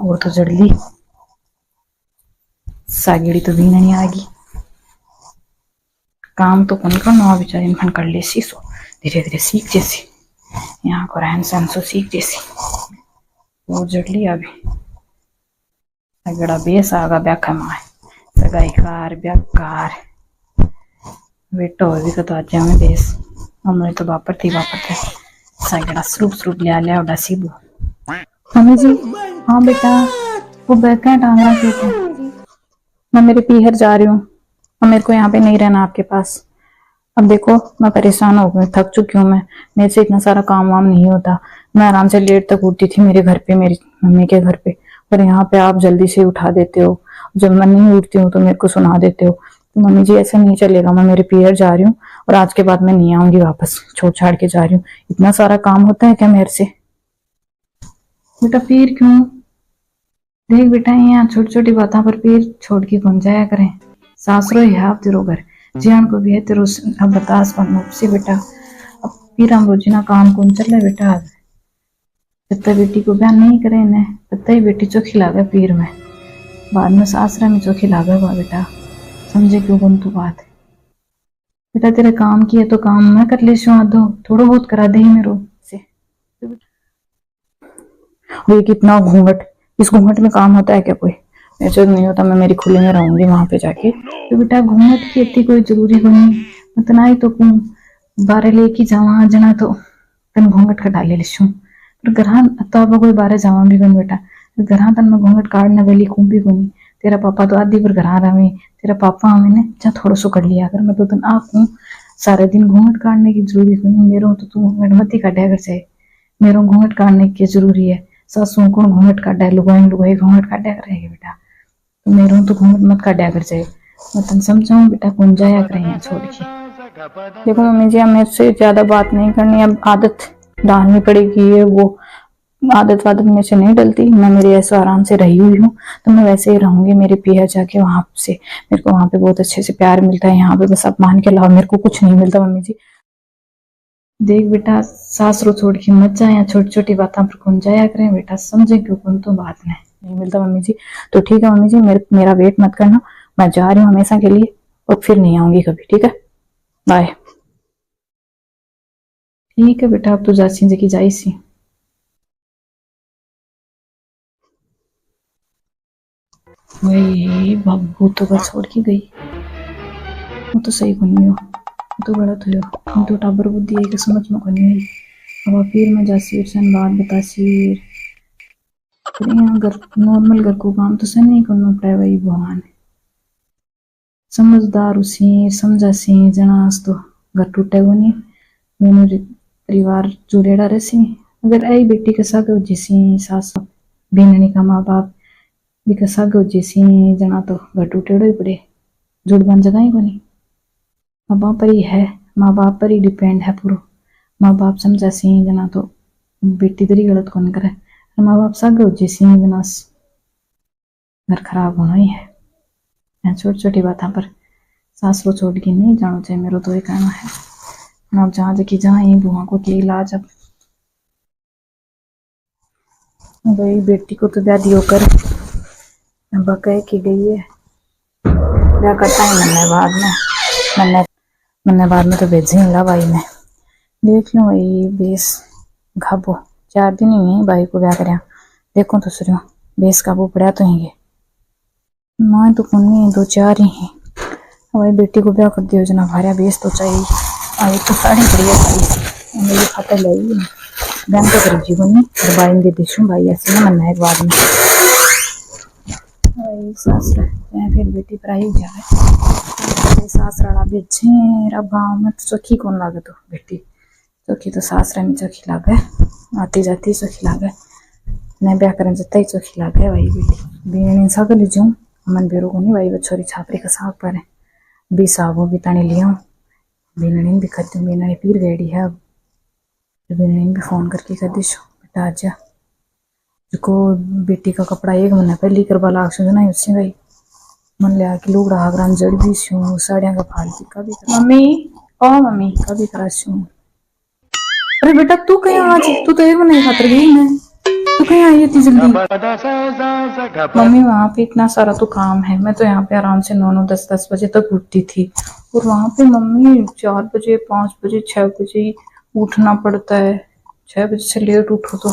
एक और तो जड़ ली सागेड़ी तो भी नहीं आएगी। काम तो कौन करना बेचारी खन कर ले सी सो धीरे धीरे सीख जैसी यहाँ को रहन सहन सो सीख जैसी वो जड़ ली अभी सगड़ा बेस आगा ब्याखा माए सगाई कार ब्याकार बेटो भी तो आज में बेस हमने तो वापर थी सगड़ा सरूप लिया उड़ा सीबू। मम्मी जी हाँ बेटा वो बैग है टांगा क्यों मैं मेरे पीहर जा रही हूँ और मेरे को यहाँ पे नहीं रहना आपके पास। अब देखो मैं परेशान हो गई थक चुकी हूँ मैं मेरे से इतना सारा काम वाम नहीं होता। मैं आराम से लेट तक उठती थी मेरे घर पे मेरी मम्मी के घर पे और यहाँ पे आप जल्दी से उठा देते हो। जब मैं नहीं उठती हूँ तो मेरे को सुना देते हो। तो मम्मी जी ऐसा नहीं चलेगा मैं मेरे पीहर जा रही हूँ और आज के बाद मैं नहीं आऊंगी वापस छोड़ छाड़ के जा रही हूँ। इतना सारा काम होता है क्या मेरे से। बेटा फिर क्यों देख बेटा यहाँ छोटी छोटी बातों पर फिर छोड़ के कौन जाया करें। सासरो है आप तेरो घर जियान को भी है तेरो अब बतास से बेटा अब फिर हम रोजीना काम कौन चल रहा है बेटा। जब बेटी को बयान नहीं करे ने तब ही बेटी चौखी लागे पीर में बाद में सासरा में चौखी लागे बेटा समझे क्यों कौन तू बात है। बेटा तेरे काम की है तो काम मैं कर ले दो थोड़ा बहुत करा दे मेरे से। ये कितना घूंघट इस घूंघट में काम होता है क्या कोई मेरे से नहीं होता। मैं मेरी खुले में रहूंगी वहां पे जाके। तो बेटा घूंघट की इतनी कोई जरूरी को नहीं इतना ही तो बारे लेके जावा जना तो तन घूंघट का डाले लिशू घर तो आप कोई बारे जावा भी कौन बेटा घर तन में घूंघट काटने वाली खूब भी कोनी। तेरा पापा तो आधी पर घर रहे तेरा पापा मैंने जा थोड़ा सो कर लिया अगर मैं तो तन आप हूँ सारे दिन घूंघट काटने की जरूरी को नहीं। मेरे तो तू घूंघट मत ही काटा कर चाहे मेरे घूंघट काटने की जरूरी है। सासू को घूंघट काटा लुगाई घूंघट काटा करेगी बेटा तो मेरे तो घूंघट मत काटा कर चाहे मैं तन समझाऊं बेटा कौन जाया करे छोड़ के। देखो मम्मी जी अब मेरे से ज्यादा बात नहीं करनी अब आदत डालनी पड़ेगी। ये वो आदत वादत मेरे से नहीं डलती। मैं मेरे ऐसे आराम से रही हुई हूँ तो मैं वैसे ही रहूंगी मेरे पीहर जाके वहां से मेरे को वहां पे बहुत अच्छे से प्यार मिलता है। यहाँ पे बस अपमान के अलावा मेरे को कुछ नहीं मिलता। मम्मी जी देख बेटा सासरो छोड़ के मत जाए छोटी छोटी बातों पर कौन जाया करें बेटा समझे क्यों कौन तो बात नहीं मिलता। मम्मी जी तो ठीक है मम्मी जी मेरा वेट मत करना मैं जा रही हूँ हमेशा के लिए और फिर नहीं आऊंगी कभी ठीक है बाय। ठीक है बेटा अब तो जासी जगी जाई सी। वही बाबू तो बस छोड़ के गई वो तो सही बनी हो तो गलत हो तो टाबर बुद्धि है कि समझ में को नहीं आई। अब फिर मैं जासीर सन बात बतासीर यहाँ घर नॉर्मल घर को काम तो सही नहीं करना पड़ा वही भगवान समझदार उसी समझा सी जनास तो घर टूटे वो नहीं दोनों परिवार जुड़ेड़ा रहे। अगर आई बेटी के साथ जैसी सास बेननी का माँ बाप भी का साग जैसी जना तो घर टूटेड़ो ही पड़े जुड़ बन जगह ही को नहीं। माँ बाप पर ही है माँ बाप पर ही डिपेंड है पूरा। माँ बाप समझा सी जना तो बेटी तेरी गलत कौन करे माँ बाप साग जैसी जना घर खराब होना ही है। छोटी छोटी बातों पर सासरो छोड़ के नहीं जाना चाहिए मेरा तो ये कहना है। अब जहाँ जकी जहाँ ही बुआ को के इलाज अब भाई बेटी को तो ब्याह दियो कर कह के गई है ब्याह करता ही मन्ने बाद में तो भेजे ही ला भाई ने देख लो भाई बेस घाबो 4 दिन ही है भाई को ब्याह कर देखो तो सुनो बेस काबू पड़ा तो ही माँ तो कौन 2-4 ही है भाई बेटी को ब्याह कर दियो जना भारिया बेस तो चाहिए आई तो साड़ी पड़ी है भाई मेरी खाता लाई बहन तो कर जीवन नहीं और भाई दे देशू भाई ऐसे ना मनना है बाद में भाई सासरा फिर बेटी पराई जा रहा सासरा भी अच्छे अब गाँव में तो चौकी कौन लागे तो बेटी चौकी तो सासरा में चौकी लागे आती जाती चौकी लागे मैं ब्याह करने जता ही चौकी लागे भाई बेटी बीन साग लीजू मन बेरो को नहीं भाई छोरी छापरी का साग पर भी सागो भी ताने लिया बीननी भी खत बीननी पीर गई है अब बीननी भी फोन करके कर दीशो बेटा आजा को बेटी का कपड़ा 1 महीना पहले करवा लाग सो ना उससे भाई मन ले आके लुगड़ा हागरान जड़ भी सू साड़ियां का फालती का भी मम्मी ओ मम्मी कभी करा सू। अरे बेटा तू कहीं आज तू तो 1 महीने खातर गई मैं तू कहीं आई इतनी जल्दी? मम्मी वहां पे इतना सारा तो काम है, मैं तो यहाँ पे आराम से 9 9 10 10 बजे तक उठती थी, और वहां पे मम्मी 4 बजे 5 बजे 6 बजे ही उठना पड़ता है। 6 बजे से लेट उठो तो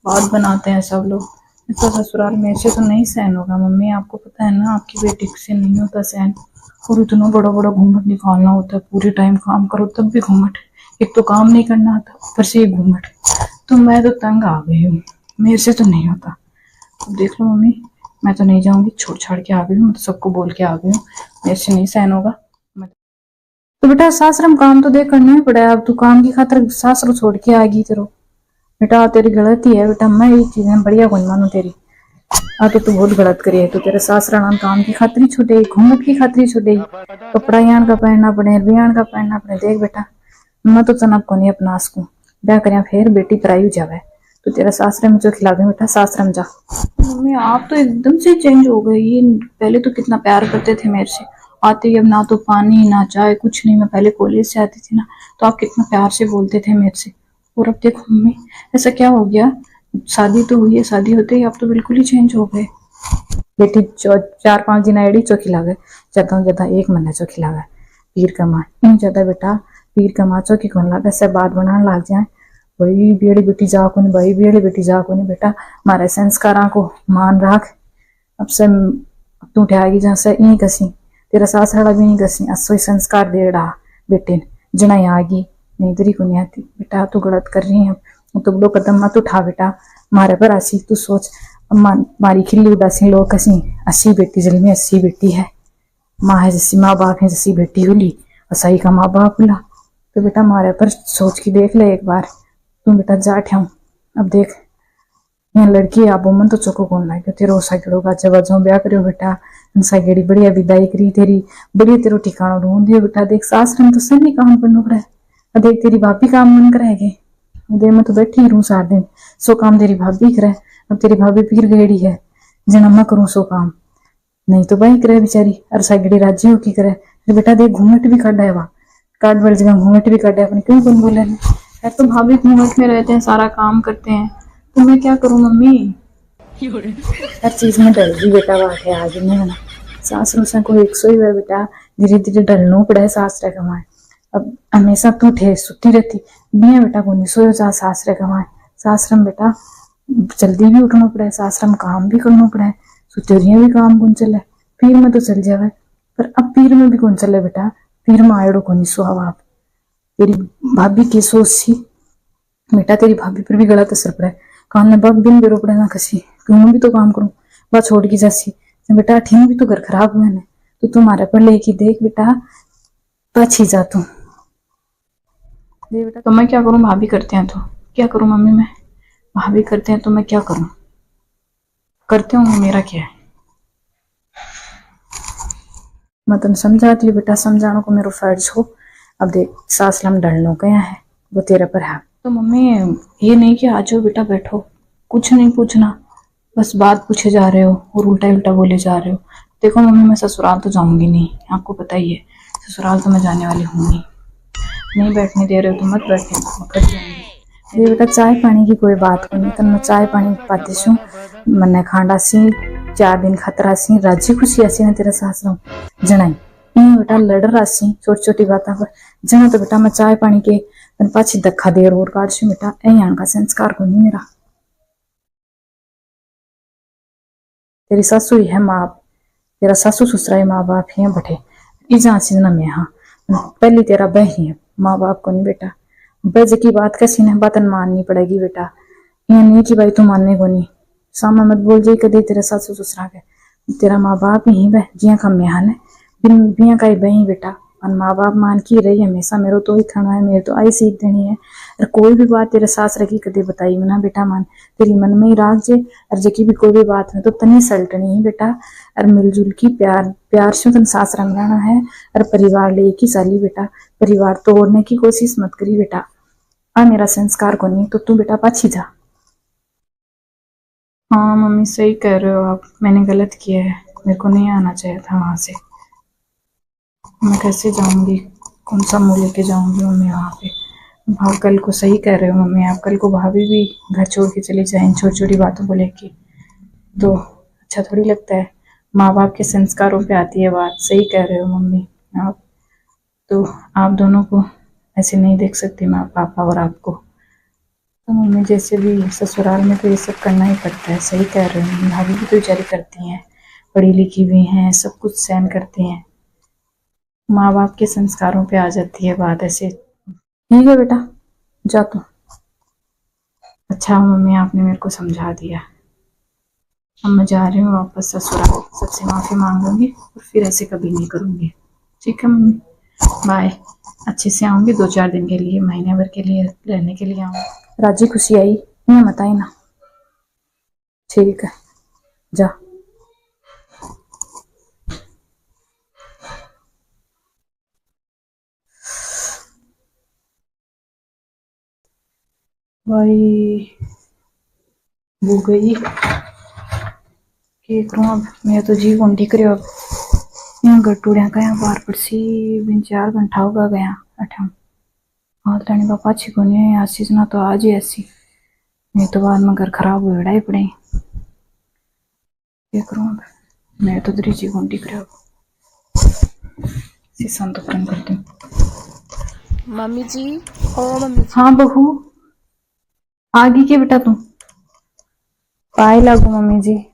बात बनाते हैं सब लोग। ऐसा ससुराल मेरे से तो नहीं सहन होगा मम्मी, आपको पता है ना, आपकी बेटी से नहीं होता सहन। और इतना बड़ा बड़ा घूंघट निकालना होता है, पूरे टाइम काम करो तब भी घूंघट, एक तो काम नहीं करना आता ऊपर से एक घूंघट। तो मैं तो तंग आ गई हूँ, मेरे से तो नहीं होता। अब देख लो मम्मी, मैं तो नहीं जाऊंगी, छोड़ छाड़ के आ गई हूँ, मैं तो सबको बोल के आ गई हूँ, मेरे से नहीं सहन होगा। तो बेटा सासरम काम तो देख करना ही पड़ा, अब तू काम की खातिर सासर छोड़ के आ गई तेरो। बेटा तेरी गलती है बेटा, मैं ये चीजें बढ़िया कौन मानू तेरी। तो तू बहुत गलत करी है, तो तेरे सासरा नाम काम की खातिर छुटे, घूंघट की खातिर छुटे, कपड़ा यान का पहनना पड़े, बियान का पहनना पड़े। देख बेटा मैं तो चनाब को नहीं अपना सकूं, ब्याह कर फिर बेटी पराई जावे, तो तेरा सासरे में जो खिला दे बेटा, सासरे में जा। मम्मी आप तो एकदम से चेंज हो गई, पहले तो कितना प्यार करते थे मेरे से, आते ही अब ना तो पानी ना चाय कुछ नहीं। मैं पहले कॉलेज से आती थी ना, तो आप कितना प्यार से बोलते थे मेरे से, और अब देखो मम्मी ऐसा क्या हो गया? शादी तो हुई है, शादी होते ही आप तो बिल्कुल ही चेंज हो गए। बेटी 4 5 दिन आईडी चौकी लागे, ज्यादा ज्यादा 1 महीना चौकी लागे, पीर कमा इन ज्यादा बेटा, पीर कमा चौकी कौन लागे से बात बनाने लग जाए, भाई बेड़ी बेटी जा को नहीं, भाई बेड़ी बेटी जा को नहीं। बेटा मारे संस्कारा को मान रख, अब से तू ठहगी जहाँ से ई कसी, तेरा सासड़ा भी नहीं कसी, असो ही संस्कार देड़ा बेटे जना आगी, नहीं तेरी को नहीं आती। बेटा तू गलत कर रही है, तो बड़ो कदम मत उठा बेटा, मारे पर आसी तू सोच, मारी खिल्ली उदासी लोग कसी 80 बेटी जल में 80 बेटी है, माँ है जैसी माँ बाप है जैसी बेटी हुली, असाई का माँ बाप हुला। तो बेटा मारे पर सोच के देख ले एक बार, तू बेटा जा ठहूं। अब देख यहाँ लड़की आप मन तो चोको कौन लागे तेरो साइकिलो का जब जो ब्याह करियो बेटा, साइकिड़ी बढ़िया विदाई करी तेरी, बढ़िया तेरो ठिकाना ढूंढ दियो बेटा। देख सास रंग तो सही काम करना पड़ा है, देख तेरी भाभी काम मन करेगी, दे मैं तो बैठी रहूं सार दिन, सो काम तेरी भाभी करे। अब तेरी भाभी पीर गएड़ी है, जना मैं करूं सो काम, नहीं तो वही करे बेचारी, और साइकिड़ी राजी हो की करे। बेटा देख घूंघट भी काटा है, वहां काट बड़ जगह घूंघट भी काटा है, अपने क्यों कौन बोले यार, तो भाभी घूंघट में रहते हैं, सारा काम करते हैं, तो मैं क्या करूं मम्मी? हर चीज में डर गई बेटा, वाटे आगे नहीं ना, सास रूसा को 100 ही है बेटा, धीरे धीरे डलना पड़ा है सास रे कमाए। अब हमेशा तू ठे सुती रहती बिया बेटा को नहीं सोयो जा सास रे कमाए, सासरम बेटा जल्दी भी उठना पड़ा है, सासरम काम भी करना पड़ा है, सुतरिया भी काम कौन चले, पीर में तो चल जावे, पर अब पीर में भी कौन चले बेटा, पीर में आयड़ो को नहीं सुहाव। आप तेरी भाभी की सोच सी बेटा, तेरी भाभी पर भी गलत असर पड़ा है, काम में बग दिन बेरो पड़े ना कसी, क्यों भी तो काम करूं बात छोड़ की जैसी, बेटा ठीक भी तो घर खराब हुए ने, तो तुम्हारे पर लेके देख बेटा पछी जा तू। बेटा तो मैं क्या करूं, भाभी करते हैं तो क्या करूं मम्मी, मैं भाभी करते हैं तो मैं क्या करूं, करते हूँ मेरा क्या है। मैं तुम समझाती हूँ बेटा, समझाने को मेरा फर्ज हो। अब देख सासलम डलनो गया है, वो तेरे पर है, तो मम्मी ये नहीं कि आ जाओ बेटा बैठो, कुछ नहीं पूछना, बस बात पूछे जा रहे हो और उल्टा उल्टा बोले जा रहे हो। देखो मम्मी मैं ससुराल तो जाऊंगी नहीं, आपको पता ही है, ससुराल तो मैं जाने वाली हूँ नहीं बैठने दे रहे हो तो मत बैठे, कट जाऊंगी। ये बेटा चाय पानी की कोई बात को नहीं, तन मैं चाय पानी पाती छू, मन्ने खांडा सी 4 दिन खतरा सी राजी खुशी ऐसी ना तेरे सासरा जनाई बेटा लड़ रहा सी छोटी छोटी बातों पर, जना तो बेटा मैं चाय पानी के तन पाछी धक्का देर और काट छू बेटा, आने का संस्कार को नहीं मेरा। तेरी सासू ही है माँ, तेरा सासू ससुरा ही माँ बाप ही है बटे, इजा सी ना मैं हाँ पहली तेरा बह ही है, माँ बाप को नहीं बेटा। बज की बात कैसी ने बातन माननी पड़ेगी बेटा, ये नहीं कि भाई तू मानने को नहीं, सामा मत बोल जाए कदे तेरे सासू ससुरा के, तेरा माँ बाप ही बह जिया का मेहन है, बिया का ही बही बेटा, और माँ बाप मान की रही हमेशा, मेरो तो ही खाना है, मेरे तो आई सीख देनी है। और कोई भी बात तेरे सास रखी कदे बताई ना बेटा, मान तेरी मन में ही राख जे, और जकी भी कोई भी बात है तो तनी सलटनी ही बेटा, और मिलजुल की प्यार प्यार से तन सास रंगाना है, और परिवार ले की साली बेटा, परिवार तोड़ने की कोशिश मत करी बेटा, आ मेरा संस्कार को नहीं तो तू बेटा पाछी जा। हाँ मम्मी सही कह रहे हो आप, मैंने गलत किया है, मेरे को नहीं आना चाहिए था वहां से, मैं कैसे जाऊंगी, कौन सा मुंह लेके जाऊंगी मम्मी वहां पे, भाव कल को सही कह रहे हो मम्मी आप, कल को भाभी भी घर छोड़ के चली जाए इन छोटी छोटी बातों को लेके तो अच्छा थोड़ी लगता है। माँ बाप के संस्कारों पे आती है बात, सही कह रहे हो मम्मी आप। तो आप दोनों को ऐसे नहीं देख सकती माँ पापा और आपको। तो मम्मी जैसे भी ससुराल में तो ये सब करना ही पड़ता है, सही कह रहे हो। भाभी भी तो बेचारी करती हैं, पढ़ी लिखी भी हैं, सब कुछ सहन करती हैं। माँ बाप के संस्कारों पे आ जाती है बात ऐसे। ठीक है बेटा, जा तू। अच्छा मम्मी आपने मेरे को समझा दिया। अब मैं जा रही हूँ वापस ससुराल, सबसे माफ़ी मांग लूँगी और फिर ऐसे कभी नहीं करूँगी। ठीक है मम्मी, बाय। अच्छे से आऊँगी 2-4 दिन के लिए, महीने भर के लिए रहने के लिए आऊँगी। राजी खुशी आई ये मत आई ना। ठीक है, जा। भाई वो गई के करूँ अब, मैं तो जी कोंडी करियो अब। यहाँ गटूड़िया का यहाँ बार पड़सी 4 घंटा होगा गया अठा हाथ लाने का पाछी को नहीं आसी ना तो आज ही ऐसी, नहीं तो बाद में घर खराब हो ही पड़े। क्या करूँ अब, मैं तो दरीजी कोंडी करियो शीशा तो बंद कर दूँ। मम्मी जी, ओ मम्मी जी। हाँ बहू, आ गई के बेटा तू? पाए लागू मम्मी जी।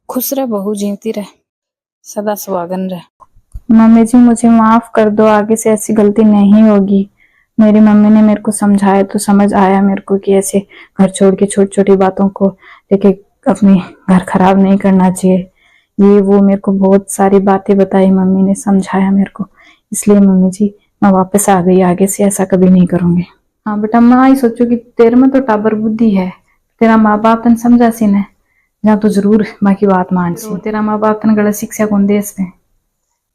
खुश रह बहू, जीती रह, सदा सुहागन रह। मम्मी जी मुझे माफ कर दो, आगे से ऐसी गलती नहीं होगी। मेरी मम्मी ने मेरे को समझाया तो समझ आया मेरे को कि ऐसे घर छोड़ के छोटी छोटी बातों को लेके अपनी घर खराब नहीं करना चाहिए। ये वो मेरे को बहुत सारी बातें बताई मम्मी ने, समझाया मेरे को। इसलिए मम्मी जी मैं वापस आ गई, आगे से ऐसा कभी नहीं करूंगी। हाँ बेटा, मैं ही सोचू कि तेरे में तो टाबर बुद्धि है, तेरा माँ बाप तन समझा सी ने जहाँ तो जरूर बाकी बात मान सी। तेरा माँ बाप तन गलत शिक्षा कौन दे इसने,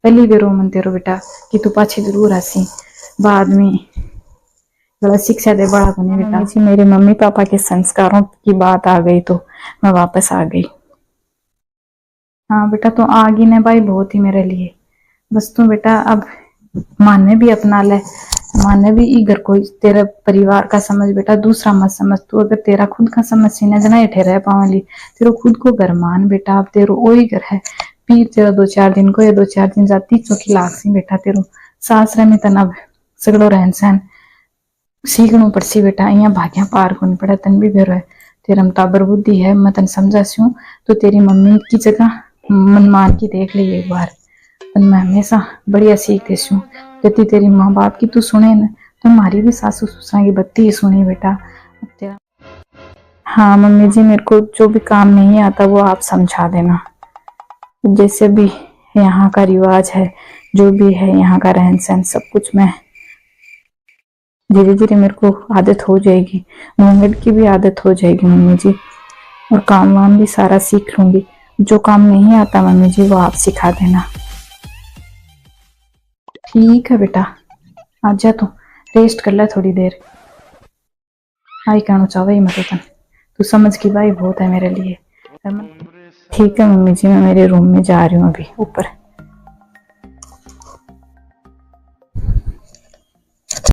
पहली बेर मन तेरो बेटा कि तू पाछे जरूर आसी, बाद में गलत शिक्षा दे बड़ा को नहीं बेटा। जी मेरे मम्मी पापा के संस्कारों की बात आ गई तो मैं वापस आ गई। हाँ बेटा तू आ गई ना भाई, बहुत ही मेरे लिए। बस तू बेटा अब माने भी अपना ले, माने भी ई घर को तेरे परिवार का समझ बेटा, दूसरा मत समझ। तू अगर तेरा खुद का समझ सी ना जना इठे रह पावली, तेरो खुद को घर मान बेटा, अब तेरो वही घर है। फिर तेरा 2-4 दिन को या 2-4 दिन जाती चौकी लाग सी बेटा, तेरो सासरे में तन अब सगड़ो रहन सहन सीखणु पड़सी बेटा। अहियां भाग्या पार को नहीं पड़ा तन भी बेरो है, तेरा टाबर बुद्धि है, मैं तन समझा सी तो तेरी मम्मी की जगह मन मान की देख ली एक बार। पर मैं हमेशा बढ़िया सीख देती हूँ, यदि तेरी माँ बाप की तू सुने न तो हमारी भी सासू ससुरा की बत्ती ही सुनी बेटा। अब तेरा हाँ मम्मी जी, मेरे को जो भी काम नहीं आता वो आप समझा देना। जैसे भी यहाँ का रिवाज है, जो भी है यहाँ का रहन सहन, सब कुछ मैं धीरे धीरे मेरे को आदत हो जाएगी। घूंघट की भी आदत हो जाएगी मम्मी जी, और काम वाम भी सारा सीख लूंगी। जो काम नहीं आता मम्मी जी वो आप सिखा देना। ठीक है बेटा, आजा तू रेस्ट कर ले थोड़ी देर। आई कहना चाहो ही मत तन, तू समझ की भाई बहुत है मेरे लिए। ठीक है मम्मी जी, मैं मेरे रूम में जा रही हूँ अभी ऊपर।